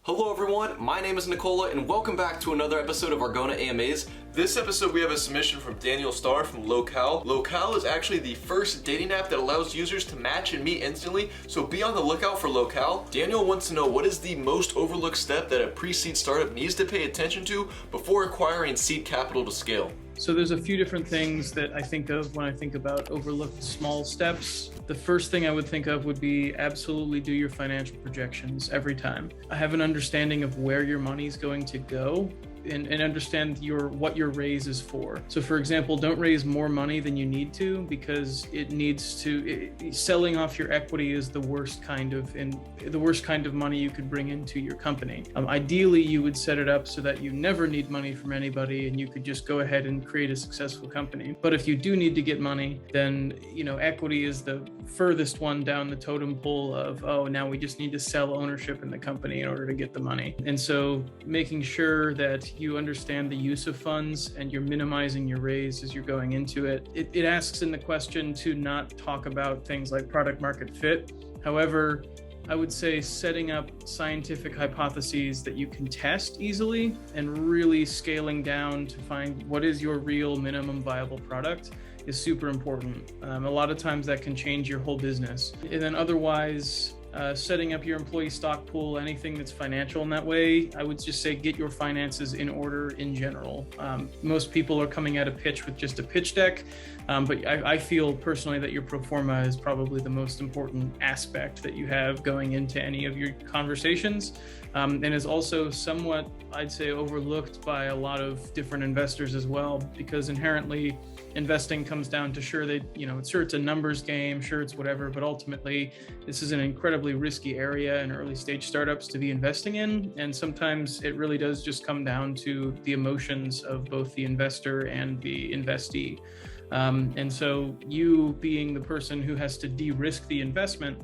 Hello everyone, my name is Nicola and welcome back to another episode of Argona AMAs. This episode we have a submission from Daniel Starr from Locale. Locale is actually the first dating app that allows users to match and meet instantly, so be on the lookout for Locale. Daniel wants to know what is the most overlooked step that a pre-seed startup needs to pay attention to before acquiring seed capital to scale. So there's a few different things that I think of when I think about overlooked small steps. The first thing I would think of would be absolutely do your financial projections every time. I have an understanding of where your money is going to go and understand what your raise is for. So for example, don't raise more money than you need to because selling off your equity is the worst kind of money you could bring into your company. Ideally, you would set it up so that you never need money from anybody and you could just go ahead and create a successful company. But if you do need to get money, then equity is the furthest one down the totem pole of, oh, now we just need to sell ownership in the company in order to get the money. And so making sure that you understand the use of funds and you're minimizing your raise as you're going into it. It asks in the question to not talk about things like product market fit. However, I would say setting up scientific hypotheses that you can test easily and really scaling down to find what is your real minimum viable product is super important. A lot of times that can change your whole business. And then otherwise, setting up your employee stock pool, anything that's financial in that way, I would just say get your finances in order in general. Most people are coming at a pitch with just a pitch deck, but I feel personally that your pro forma is probably the most important aspect that you have going into any of your conversations, and is also somewhat, I'd say, overlooked by a lot of different investors as well, because inherently investing comes down to sure it's a numbers game, sure it's whatever, but ultimately this is an incredibly risky area in early stage startups to be investing in. And sometimes it really does just come down to the emotions of both the investor and the investee. And so you being the person who has to de-risk the investment,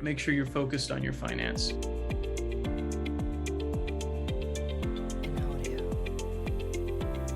make sure you're focused on your finance.